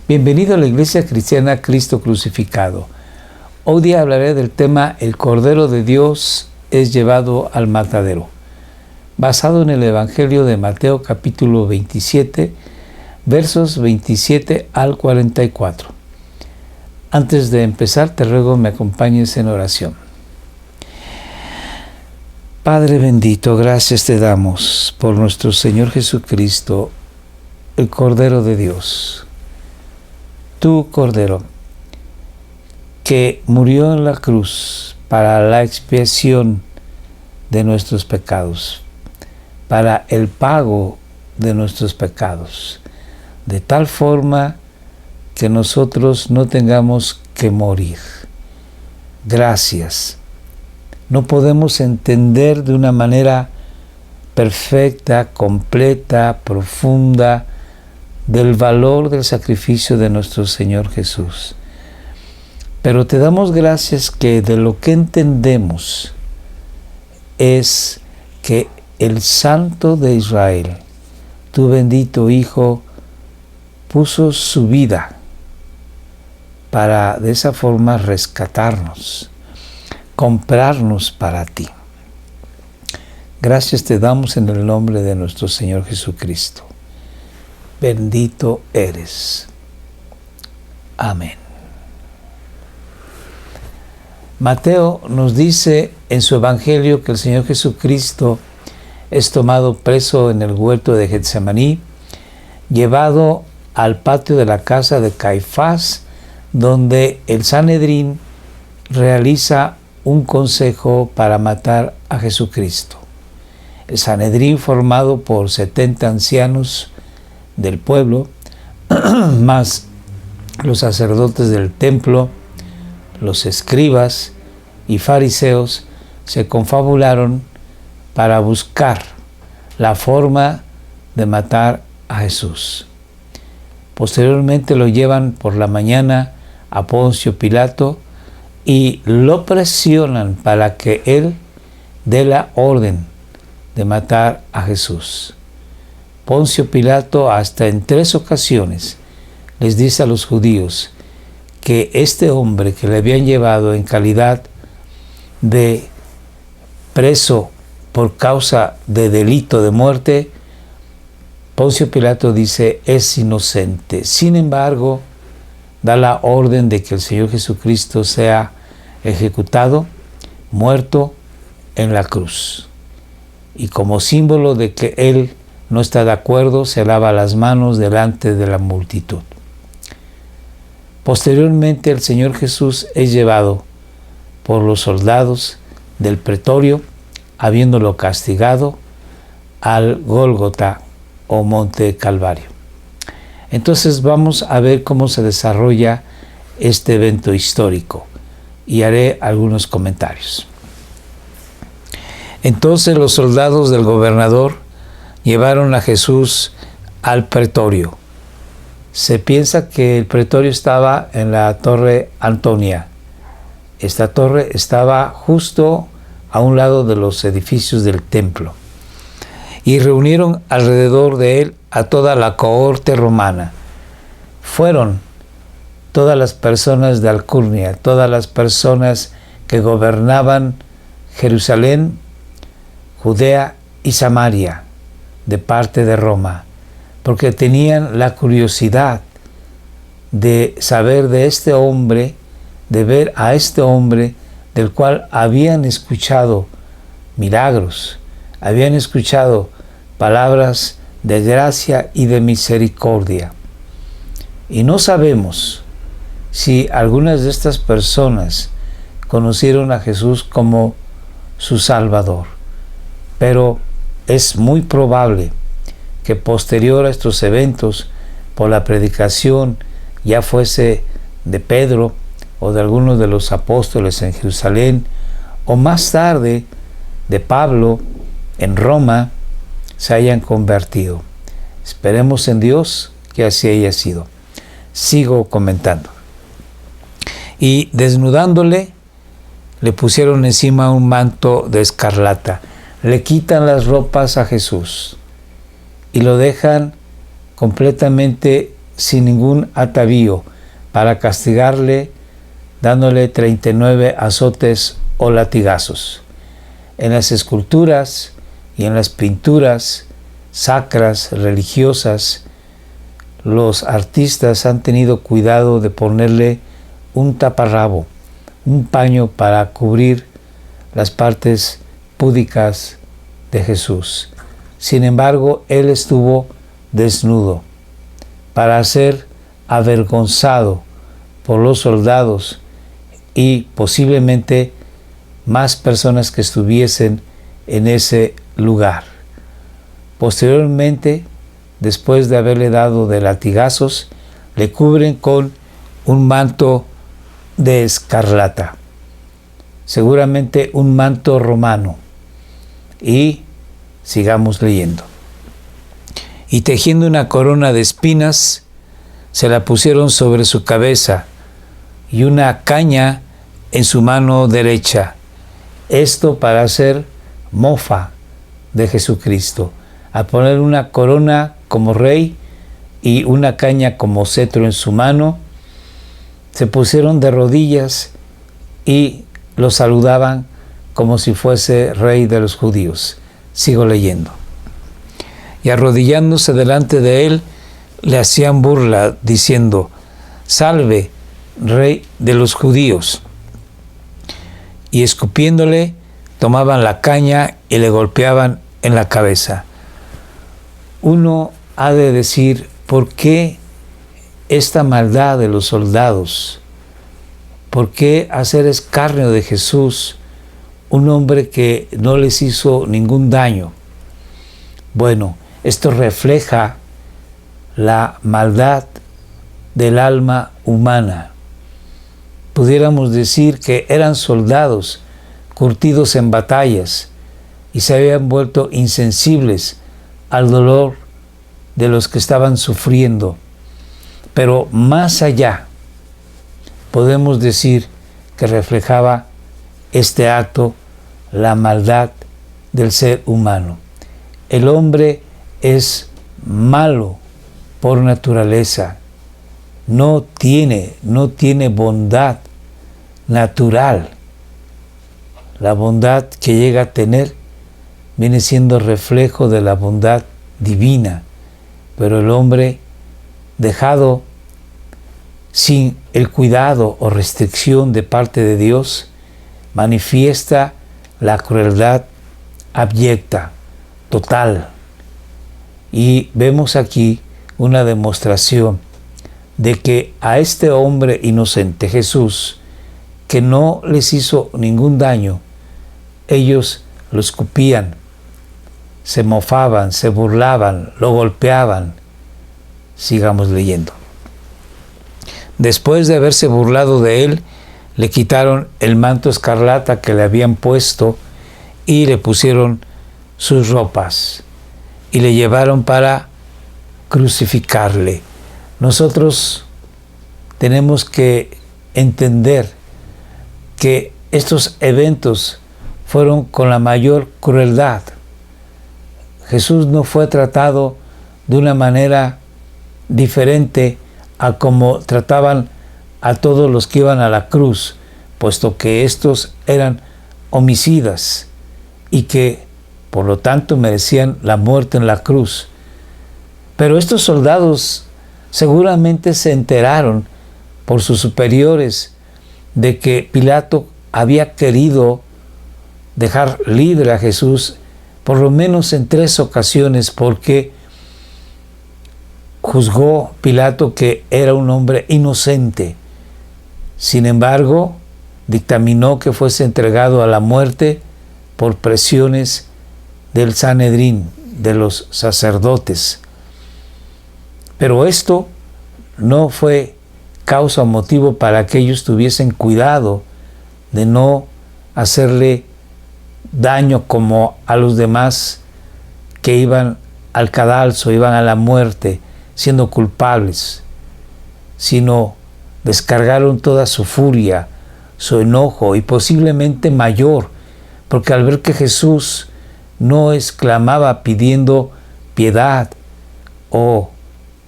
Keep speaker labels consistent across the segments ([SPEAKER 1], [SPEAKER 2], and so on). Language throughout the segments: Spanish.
[SPEAKER 1] Bienvenido a la Iglesia Cristiana Cristo Crucificado. Hoy día hablaré del tema El Cordero de Dios es llevado al matadero, basado en el Evangelio de Mateo capítulo 27, versos 27 al 44. Antes de empezar, te ruego me acompañes en oración. Padre bendito, gracias te damos por nuestro Señor Jesucristo, el Cordero de Dios. Tu Cordero, que murió en la cruz para la expiación de nuestros pecados, para el pago de nuestros pecados, de tal forma que nosotros no tengamos que morir. Gracias. No podemos entender de una manera perfecta, completa, profunda, del valor del sacrificio de nuestro Señor Jesús. Pero te damos gracias que de lo que entendemos es que el Santo de Israel, tu bendito Hijo, puso su vida para de esa forma rescatarnos, comprarnos para ti. Gracias te damos en el nombre de nuestro Señor Jesucristo. Bendito eres. Amén. Mateo nos dice en su Evangelio que el Señor Jesucristo es tomado preso en el huerto de Getsemaní, llevado al patio de la casa de Caifás, donde el Sanedrín realiza un consejo para matar a Jesucristo. El Sanedrín, formado por 70 ancianos del pueblo, más los sacerdotes del templo, los escribas y fariseos, se confabularon para buscar la forma de matar a Jesús. Posteriormente lo llevan por la mañana a Poncio Pilato y lo presionan para que él dé la orden de matar a Jesús. Poncio Pilato hasta en 3 ocasiones les dice a los judíos que este hombre que le habían llevado en calidad de preso por causa de delito de muerte, Poncio Pilato dice es inocente. Sin embargo, da la orden de que el Señor Jesucristo sea ejecutado, muerto en la cruz. Y como símbolo de que él no está de acuerdo, se lava las manos delante de la multitud. Posteriormente, el Señor Jesús es llevado por los soldados del pretorio, habiéndolo castigado, al Gólgota o Monte Calvario. Entonces vamos a ver cómo se desarrolla este evento histórico y haré algunos comentarios. Entonces los soldados del gobernador llevaron a Jesús al pretorio. Se piensa que el pretorio estaba en la Torre Antonia. Esta torre estaba justo a un lado de los edificios del templo. Y reunieron alrededor de él a toda la cohorte romana. Fueron todas las personas de alcurnia, todas las personas que gobernaban Jerusalén, Judea y Samaria, de parte de Roma, porque tenían la curiosidad de saber de este hombre, de ver a este hombre del cual habían escuchado milagros, habían escuchado palabras de gracia y de misericordia. Y no sabemos si algunas de estas personas conocieron a Jesús como su Salvador, pero es muy probable que posterior a estos eventos, por la predicación, ya fuese de Pedro o de algunos de los apóstoles en Jerusalén, o más tarde de Pablo en Roma, se hayan convertido. Esperemos en Dios que así haya sido. Sigo comentando. Y desnudándole, le pusieron encima un manto de escarlata. Le quitan las ropas a Jesús y lo dejan completamente sin ningún atavío para castigarle, dándole 39 azotes o latigazos. En las esculturas y en las pinturas sacras, religiosas, los artistas han tenido cuidado de ponerle un taparrabo, un paño para cubrir las partes púdicas de Jesús. Sin embargo, él estuvo desnudo para ser avergonzado por los soldados y posiblemente más personas que estuviesen en ese lugar. Posteriormente, después de haberle dado de latigazos, le cubren con un manto de escarlata, seguramente un manto romano. Y sigamos leyendo. Y tejiendo una corona de espinas, se la pusieron sobre su cabeza y una caña en su mano derecha. Esto para hacer mofa de Jesucristo, a poner una corona como rey y una caña como cetro en su mano. Se pusieron de rodillas y lo saludaban como si fuese rey de los judíos. Sigo leyendo. Y arrodillándose delante de él, le hacían burla, diciendo: Salve, rey de los judíos. Y escupiéndole, tomaban la caña y le golpeaban en la cabeza. Uno ha de decir, ¿por qué esta maldad de los soldados? ¿Por qué hacer escarnio de Jesús, un hombre que no les hizo ningún daño? Bueno, esto refleja la maldad del alma humana. Pudiéramos decir que eran soldados curtidos en batallas y se habían vuelto insensibles al dolor de los que estaban sufriendo. Pero más allá, podemos decir que reflejaba este acto la maldad del ser humano. El hombre es malo por naturaleza, no tiene bondad natural. La bondad que llega a tener viene siendo reflejo de la bondad divina, pero el hombre, dejado sin el cuidado o restricción de parte de Dios, manifiesta la crueldad abyecta, total. Y vemos aquí una demostración de que a este hombre inocente, Jesús, que no les hizo ningún daño, ellos lo escupían, se mofaban, se burlaban, lo golpeaban. Sigamos leyendo. Después de haberse burlado de él, le quitaron el manto escarlata que le habían puesto y le pusieron sus ropas y le llevaron para crucificarle. Nosotros tenemos que entender que estos eventos fueron con la mayor crueldad. Jesús no fue tratado de una manera diferente a como trataban a todos los que iban a la cruz, puesto que estos eran homicidas y que por lo tanto merecían la muerte en la cruz. Pero estos soldados seguramente se enteraron por sus superiores de que Pilato había querido dejar libre a Jesús por lo menos en 3 ocasiones, porque juzgó Pilato que era un hombre inocente. Sin embargo, dictaminó que fuese entregado a la muerte por presiones del Sanedrín, de los sacerdotes. Pero esto no fue causa o motivo para que ellos tuviesen cuidado de no hacerle daño como a los demás que iban al cadalso, iban a la muerte siendo culpables, sino descargaron toda su furia, su enojo y posiblemente mayor, porque al ver que Jesús no exclamaba pidiendo piedad o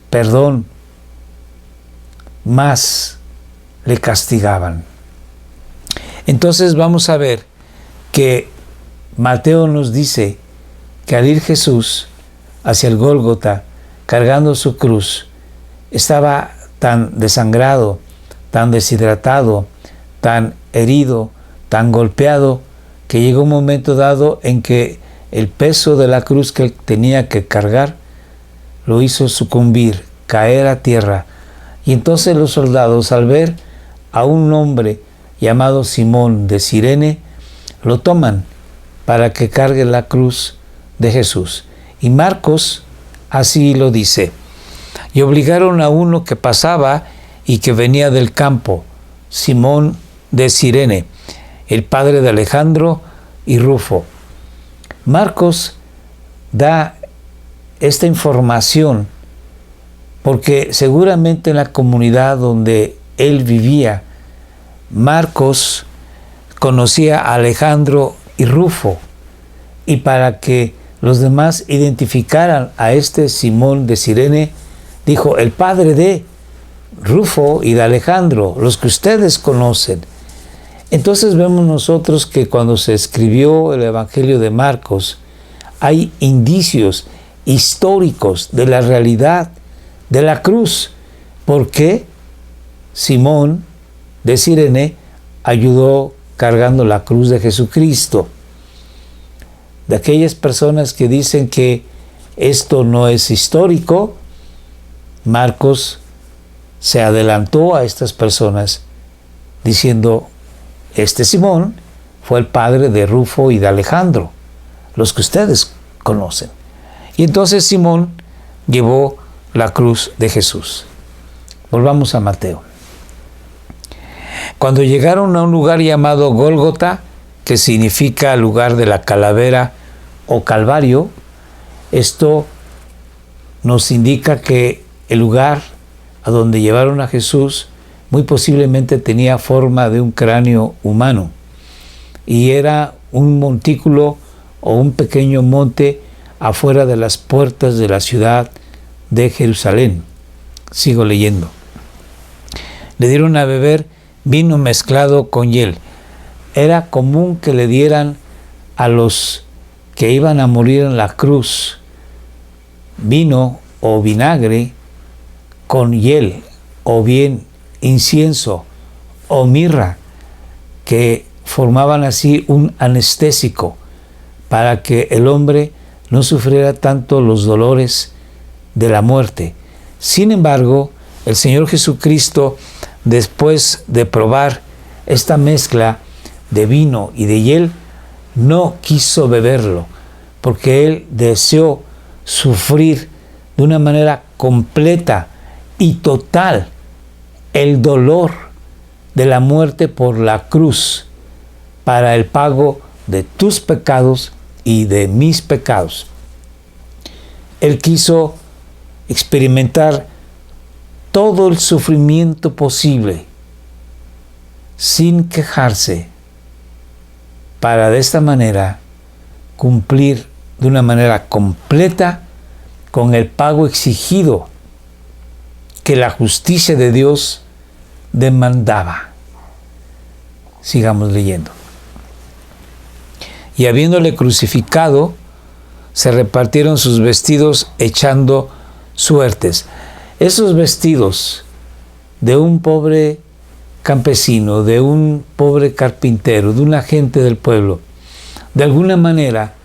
[SPEAKER 1] perdón más le castigaban. Entonces vamos a ver que Mateo nos dice que al ir Jesús hacia el Gólgota cargando su cruz, estaba tan desangrado, tan deshidratado, tan herido, tan golpeado, que llegó un momento dado en que el peso de la cruz que él tenía que cargar lo hizo sucumbir, caer a tierra. Y entonces los soldados, al ver a un hombre llamado Simón de Cirene, lo toman para que cargue la cruz de Jesús. Y Marcos así lo dice: y obligaron a uno que pasaba y que venía del campo, Simón de Cirene, el padre de Alejandro y Rufo. Marcos da esta información porque seguramente en la comunidad donde él vivía, Marcos conocía a Alejandro y Rufo, y para que los demás identificaran a este Simón de Cirene, dijo: el padre de Rufo y de Alejandro, los que ustedes conocen. Entonces vemos nosotros que cuando se escribió el Evangelio de Marcos, hay indicios históricos de la realidad de la cruz, porque Simón de Cirene ayudó cargando la cruz de Jesucristo. De aquellas personas que dicen que esto no es histórico, Marcos se adelantó a estas personas diciendo: este Simón fue el padre de Rufo y de Alejandro, los que ustedes conocen. Y entonces Simón llevó la cruz de Jesús. Volvamos a Mateo. Cuando llegaron a un lugar llamado Gólgota, que significa lugar de la calavera o calvario, esto nos indica que el lugar a donde llevaron a Jesús muy posiblemente tenía forma de un cráneo humano, y era un montículo o un pequeño monte afuera de las puertas de la ciudad de Jerusalén. Sigo leyendo. Le dieron a beber vino mezclado con hiel. Era común que le dieran a los que iban a morir en la cruz vino o vinagre con hiel, o bien incienso o mirra, que formaban así un anestésico para que el hombre no sufriera tanto los dolores de la muerte. Sin embargo, el Señor Jesucristo, después de probar esta mezcla de vino y de hiel, no quiso beberlo, porque él deseó sufrir de una manera completa y total el dolor de la muerte por la cruz para el pago de tus pecados y de mis pecados. Él quiso experimentar todo el sufrimiento posible sin quejarse, para de esta manera cumplir de una manera completa con el pago exigido que la justicia de Dios demandaba. Sigamos leyendo. Y habiéndole crucificado, se repartieron sus vestidos echando suertes. Esos vestidos de un pobre campesino, de un pobre carpintero, de una gente del pueblo, de alguna manera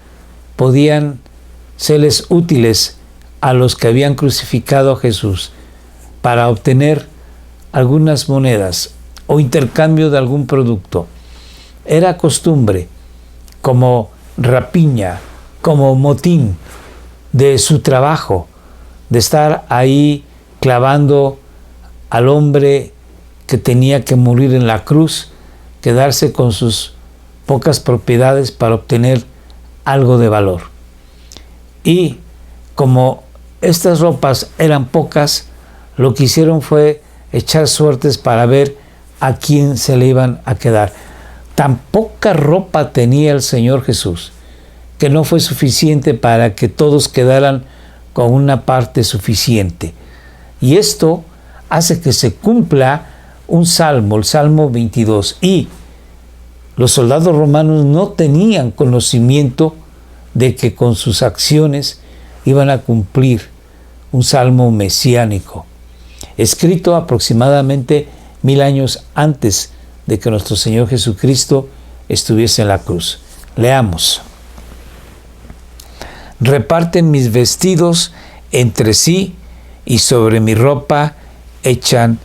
[SPEAKER 1] podían serles útiles a los que habían crucificado a Jesús para obtener algunas monedas o intercambio de algún producto. Era costumbre, como rapiña, como motín de su trabajo, de estar ahí clavando al hombre que tenía que morir en la cruz, quedarse con sus pocas propiedades para obtener algo de valor. Y como estas ropas eran pocas, lo que hicieron fue echar suertes para ver a quién se le iban a quedar. Tan poca ropa tenía el Señor Jesús que no fue suficiente para que todos quedaran con una parte suficiente. Y esto hace que se cumpla un salmo, el Salmo 22. Y los soldados romanos no tenían conocimiento de que con sus acciones iban a cumplir un salmo mesiánico, escrito aproximadamente 1000 años antes de que nuestro Señor Jesucristo estuviese en la cruz. Leamos. Reparten mis vestidos entre sí y sobre mi ropa echan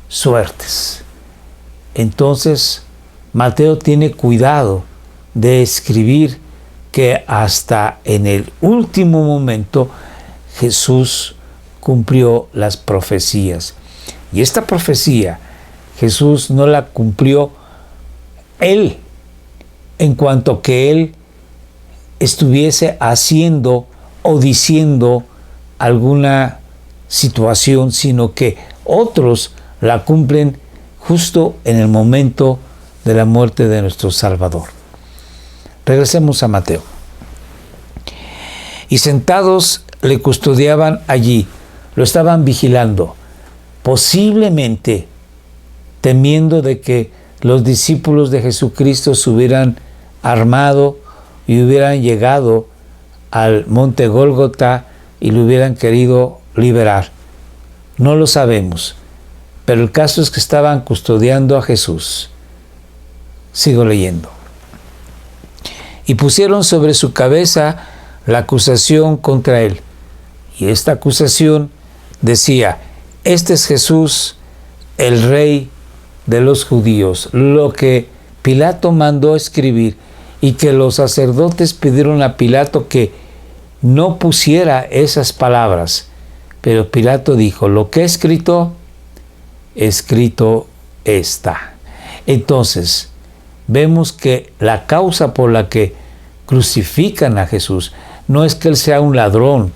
[SPEAKER 1] suertes. Entonces, Mateo tiene cuidado de escribir que hasta en el último momento Jesús cumplió las profecías. Y esta profecía Jesús no la cumplió él, en cuanto que él estuviese haciendo o diciendo alguna situación, sino que otros la cumplen justo en el momento de la muerte de nuestro Salvador. Regresemos a Mateo. Y sentados le custodiaban allí, lo estaban vigilando, posiblemente temiendo de que los discípulos de Jesucristo se hubieran armado y hubieran llegado al monte Gólgota y lo hubieran querido liberar. No lo sabemos, pero el caso es que estaban custodiando a Jesús. Sigo leyendo. Y pusieron sobre su cabeza la acusación contra él. Y esta acusación decía: este es Jesús, el Rey de los judíos. Lo que Pilato mandó escribir, y que los sacerdotes pidieron a Pilato que no pusiera esas palabras. Pero Pilato dijo: lo que he escrito, escrito está. Entonces, vemos que la causa por la que crucifican a Jesús no es que él sea un ladrón,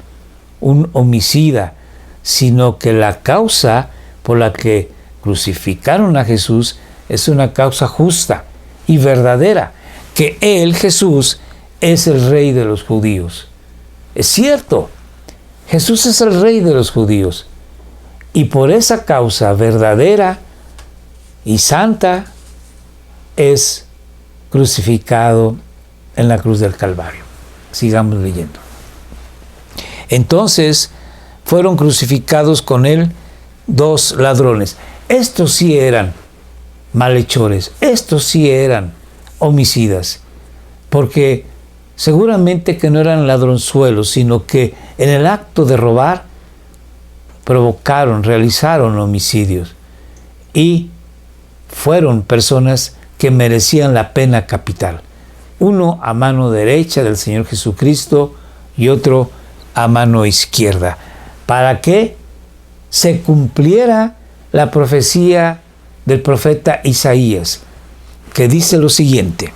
[SPEAKER 1] un homicida, sino que la causa por la que crucificaron a Jesús es una causa justa y verdadera, que él, Jesús, es el Rey de los judíos. Es cierto, Jesús es el Rey de los judíos, y por esa causa verdadera y santa es crucificado en la cruz del Calvario. Sigamos leyendo. Entonces fueron crucificados con él 2 ladrones. Estos sí eran malhechores, estos sí eran homicidas, porque seguramente que no eran ladronzuelos, sino que en el acto de robar realizaron homicidios y fueron personas que merecían la pena capital. Uno a mano derecha del Señor Jesucristo y otro a mano izquierda, para que se cumpliera la profecía del profeta Isaías, que dice lo siguiente: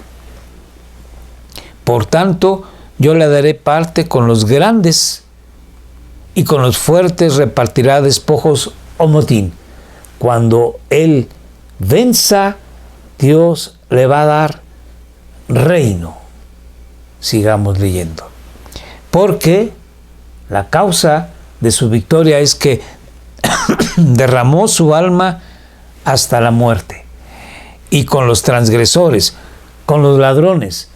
[SPEAKER 1] por tanto, yo le daré parte con los grandes, y con los fuertes repartirá despojos o motín. Cuando él venza, Dios le va a dar reino. Sigamos leyendo. Porque la causa de su victoria es que derramó su alma hasta la muerte. Y con los transgresores, con los ladrones,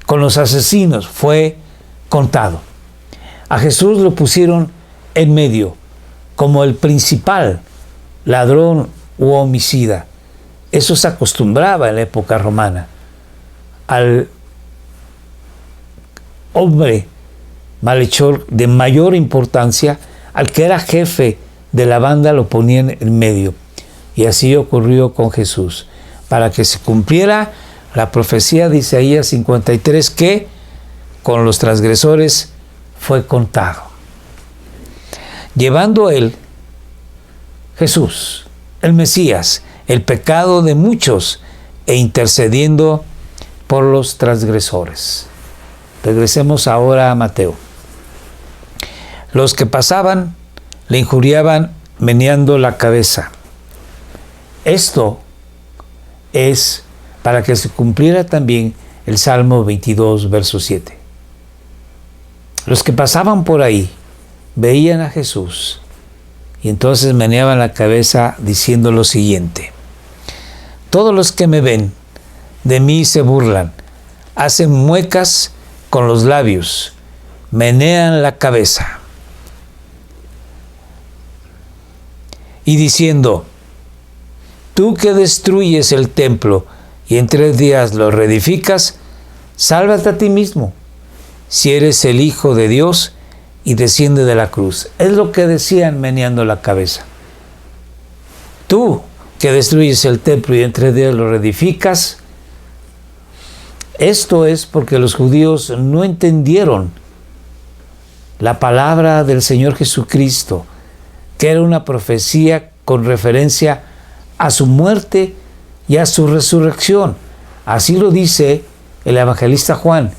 [SPEAKER 1] con los asesinos fue contado. A Jesús lo pusieron en medio como el principal ladrón u homicida. Eso se acostumbraba en la época romana. Al hombre malhechor de mayor importancia, al que era jefe de la banda, lo ponían en medio. Y así ocurrió con Jesús, para que se cumpliera la profecía de Isaías 53, que con los transgresores fue contado. Llevando él, Jesús, el Mesías, el pecado de muchos e intercediendo por los transgresores. Regresemos ahora a Mateo. Los que pasaban le injuriaban meneando la cabeza. Esto es para que se cumpliera también el Salmo 22, verso 7. Los que pasaban por ahí veían a Jesús Y entonces meneaban la cabeza diciendo lo siguiente: todos los que me ven de mí se burlan, hacen muecas con los labios, menean la cabeza. Y diciendo: tú que destruyes el templo y en 3 días lo reedificas, sálvate a ti mismo, si eres el Hijo de Dios, y desciende de la cruz. Es lo que decían meneando la cabeza. Tú que destruyes el templo y en 3 días lo reedificas. Esto es porque los judíos no entendieron la palabra del Señor Jesucristo, que era una profecía con referencia a su muerte y a su resurrección. Así lo dice el evangelista Juan.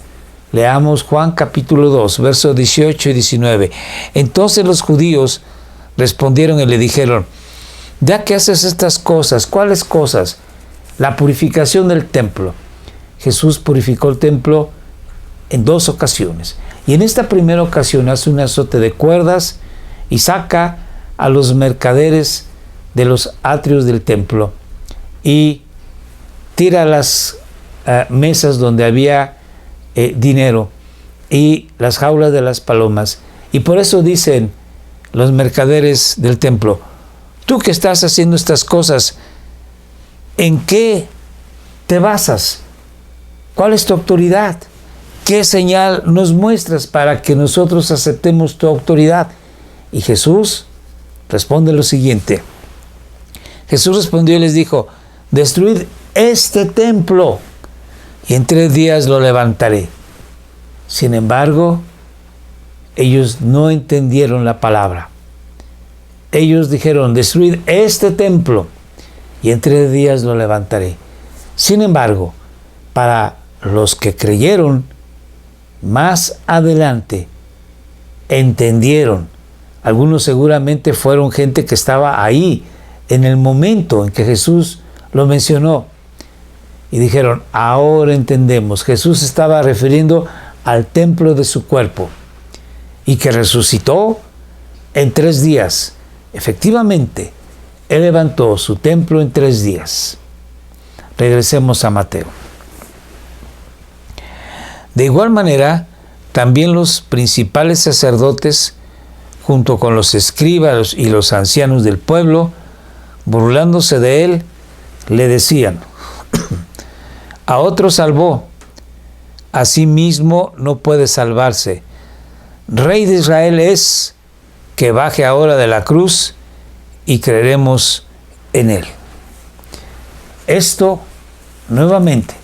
[SPEAKER 1] Leamos Juan capítulo 2, versos 18 y 19. Entonces los judíos respondieron y le dijeron: ya que haces estas cosas, ¿cuáles cosas? La purificación del templo. Jesús purificó el templo en 2 ocasiones. Y en esta primera ocasión hace un azote de cuerdas y saca a los mercaderes de los atrios del templo y tira las mesas donde había dinero y las jaulas de las palomas. Y por eso dicen los mercaderes del templo: tú que estás haciendo estas cosas, ¿en qué te basas? ¿Cuál es tu autoridad? ¿Qué señal nos muestras para que nosotros aceptemos tu autoridad? Y Jesús responde lo siguiente. Jesús respondió y les dijo: destruid este templo y en 3 días lo levantaré. Sin embargo, ellos no entendieron la palabra. Ellos dijeron: destruid este templo y en 3 días lo levantaré. Sin embargo, para los que creyeron, más adelante entendieron. Algunos seguramente fueron gente que estaba ahí en el momento en que Jesús lo mencionó. Y dijeron: ahora entendemos. Jesús estaba refiriendo al templo de su cuerpo y que resucitó en 3 días. Efectivamente, Él levantó su templo en 3 días. Regresemos a Mateo. De igual manera, también los principales sacerdotes, junto con los escribas y los ancianos del pueblo, burlándose de Él, le decían: a otro salvó, a sí mismo no puede salvarse. Rey de Israel es, que baje ahora de la cruz y creeremos en Él. Esto, nuevamente,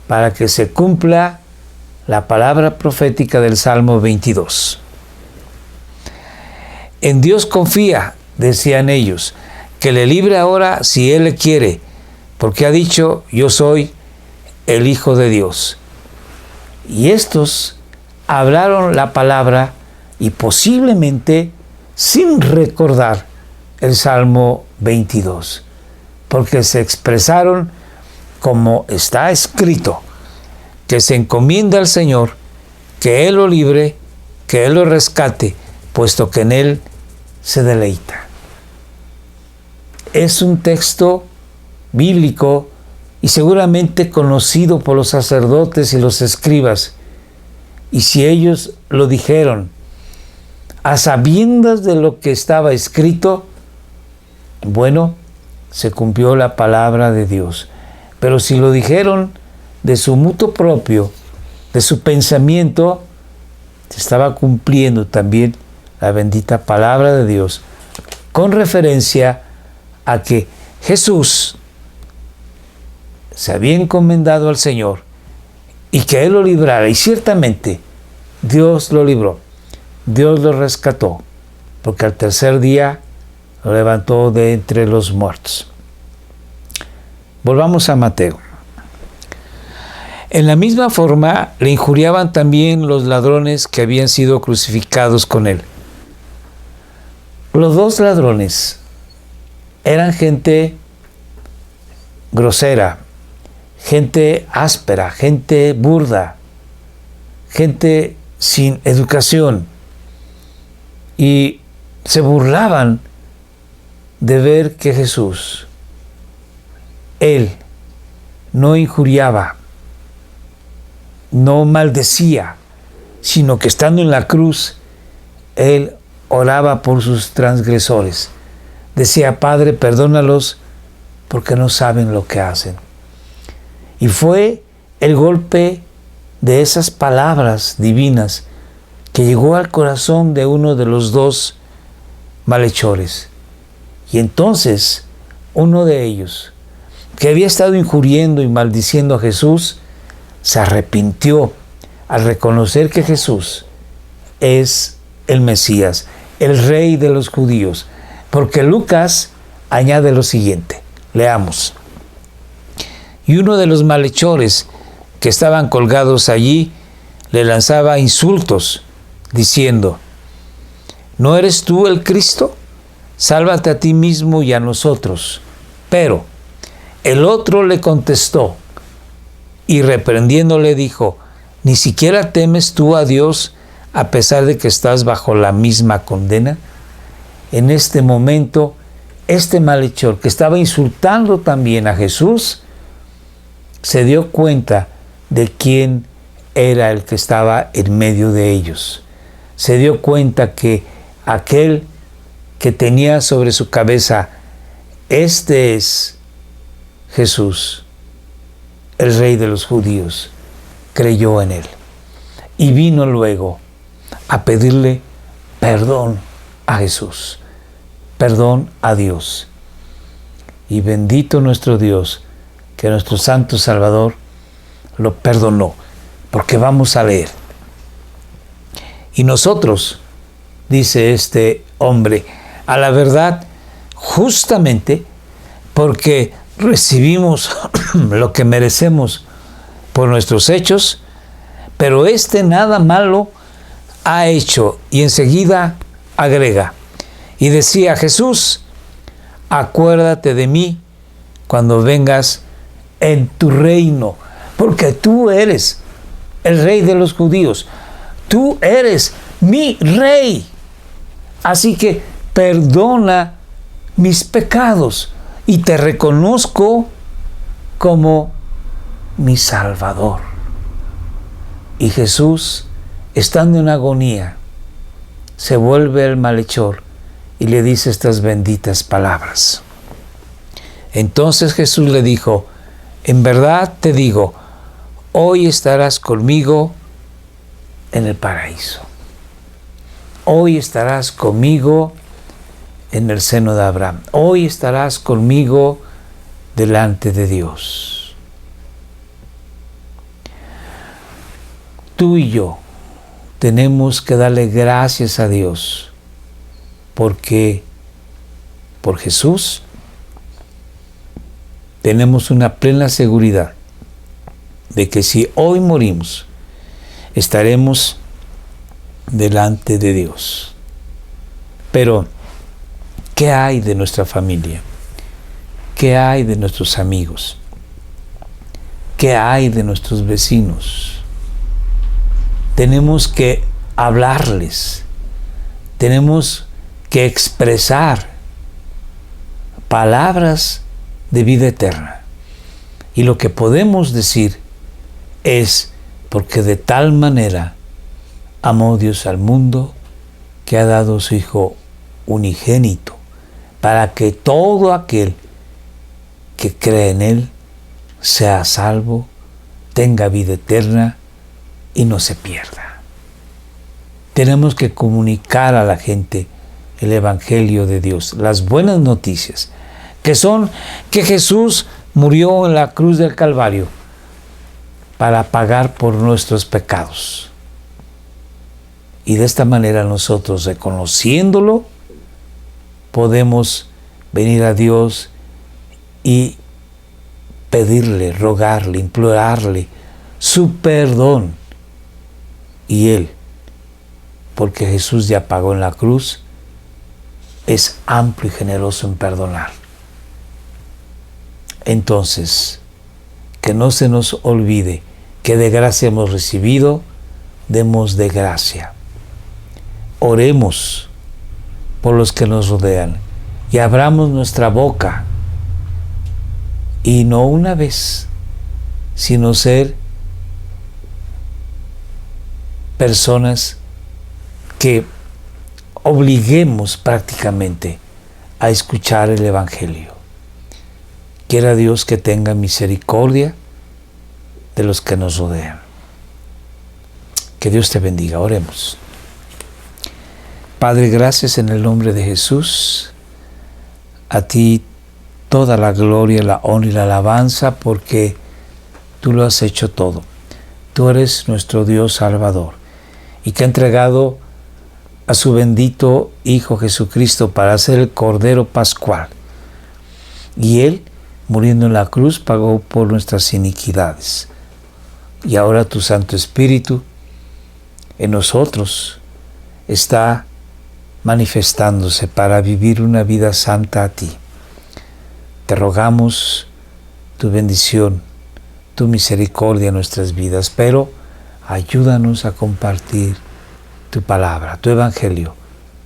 [SPEAKER 1] para que se cumpla la palabra profética del Salmo 22. En Dios confía, decían ellos, que le libre ahora si Él le quiere, porque ha dicho: yo soy el Hijo de Dios. Y estos hablaron la palabra y posiblemente sin recordar el Salmo 22, porque se expresaron como está escrito, que se encomienda al Señor, que Él lo libre, que Él lo rescate, puesto que en Él se deleita. Es un texto bíblico y seguramente conocido por los sacerdotes y los escribas. Y si ellos lo dijeron a sabiendas de lo que estaba escrito, bueno, se cumplió la palabra de Dios. Pero si lo dijeron de su mutuo propio, de su pensamiento, se estaba cumpliendo también la bendita palabra de Dios, con referencia a que Jesús se había encomendado al Señor y que Él lo librara. Y ciertamente Dios lo libró, Dios lo rescató, porque al 3er día lo levantó de entre los muertos. Volvamos a Mateo. En la misma forma le injuriaban también los ladrones que habían sido crucificados con Él. Los 2 ladrones eran gente grosera, gente áspera, gente burda, gente sin educación, y se burlaban de ver que Jesús, Él no injuriaba, no maldecía, sino que estando en la cruz, Él oraba por sus transgresores. Decía: Padre, perdónalos porque no saben lo que hacen. Y fue el golpe de esas palabras divinas que llegó al corazón de uno de los dos malhechores. Y entonces uno de ellos, que había estado injuriendo y maldiciendo a Jesús, se arrepintió al reconocer que Jesús es el Mesías, el Rey de los judíos. Porque Lucas añade lo siguiente, leamos. Y uno de los malhechores que estaban colgados allí le lanzaba insultos, diciendo: ¿no eres tú el Cristo? Sálvate a ti mismo y a nosotros. Pero el otro le contestó y reprendiéndole dijo: ¿ni siquiera temes tú a Dios a pesar de que estás bajo la misma condena? En este momento, este malhechor que estaba insultando también a Jesús, se dio cuenta de quién era el que estaba en medio de ellos. Se dio cuenta que aquel que tenía sobre su cabeza, este es Jesús, el Rey de los judíos. Creyó en él y vino luego a pedirle perdón a Jesús, perdón a Dios. Y bendito nuestro Dios, que nuestro Santo Salvador lo perdonó, porque vamos a leer. Y nosotros, dice este hombre, a la verdad, justamente porque recibimos lo que merecemos por nuestros hechos, pero nada malo ha hecho. Y enseguida agrega, y decía: Jesús, acuérdate de mí cuando vengas en tu reino, porque tú eres el Rey de los judíos, tú eres mi Rey, así que perdona mis pecados y te reconozco como mi Salvador. Y Jesús, estando en agonía, se vuelve al malhechor y le dice estas benditas palabras. Entonces Jesús le dijo: en verdad te digo, hoy estarás conmigo en el paraíso. Hoy estarás conmigo en el seno de Abraham. Hoy estarás conmigo delante de Dios. Tú y yo tenemos que darle gracias a Dios porque por Jesús tenemos una plena seguridad de que si hoy morimos, estaremos delante de Dios. Pero, ¿qué hay de nuestra familia? ¿Qué hay de nuestros amigos? ¿Qué hay de nuestros vecinos? Tenemos que hablarles, tenemos que expresar palabras de vida eterna. Y lo que podemos decir es: porque de tal manera amó Dios al mundo que ha dado a su Hijo unigénito, para que todo aquel que cree en Él sea salvo, tenga vida eterna y no se pierda. Tenemos que comunicar a la gente el Evangelio de Dios, las buenas noticias, que son que Jesús murió en la cruz del Calvario para pagar por nuestros pecados. Y de esta manera nosotros, reconociéndolo, podemos venir a Dios y pedirle, rogarle, implorarle su perdón. Y Él, porque Jesús ya pagó en la cruz, es amplio y generoso en perdonar. Entonces, que no se nos olvide que de gracia hemos recibido, demos de gracia. Oremos por los que nos rodean y abramos nuestra boca, y no una vez, sino ser personas que obliguemos prácticamente a escuchar el Evangelio. Quiera Dios que tenga misericordia de los que nos rodean. Que Dios te bendiga. Oremos. Padre, gracias en el nombre de Jesús. A ti toda la gloria, la honra y la alabanza, porque tú lo has hecho todo. Tú eres nuestro Dios Salvador, y que ha entregado a su bendito Hijo Jesucristo para ser el Cordero Pascual. Y Él, muriendo en la cruz, pagó por nuestras iniquidades. Y ahora tu Santo Espíritu en nosotros está manifestándose para vivir una vida santa a ti. Te rogamos tu bendición, tu misericordia en nuestras vidas, pero ayúdanos a compartir tu palabra, tu evangelio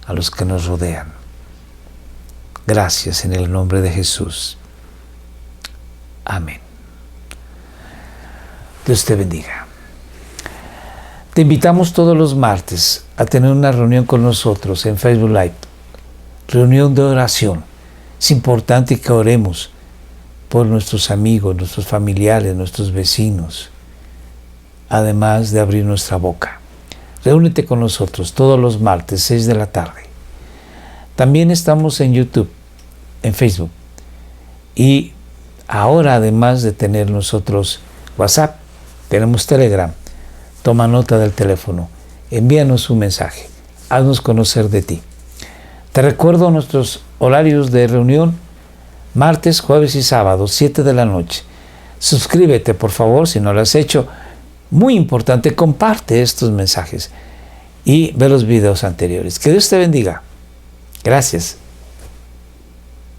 [SPEAKER 1] a los que nos rodean. Gracias en el nombre de Jesús. Amén. Dios te bendiga. Te invitamos todos los martes a tener una reunión con nosotros en Facebook Live. Reunión de oración. Es importante que oremos por nuestros amigos, nuestros familiares, nuestros vecinos, además de abrir nuestra boca. Reúnete con nosotros todos los martes, 6 de la tarde. También estamos en YouTube, en Facebook. Y ahora, además de tener nosotros WhatsApp, tenemos Telegram. Toma nota del teléfono, envíanos un mensaje, haznos conocer de ti. Te recuerdo nuestros horarios de reunión: martes, jueves y sábado, 7 de la noche. Suscríbete, por favor, si no lo has hecho. Muy importante, comparte estos mensajes y ve los videos anteriores. Que Dios te bendiga. Gracias.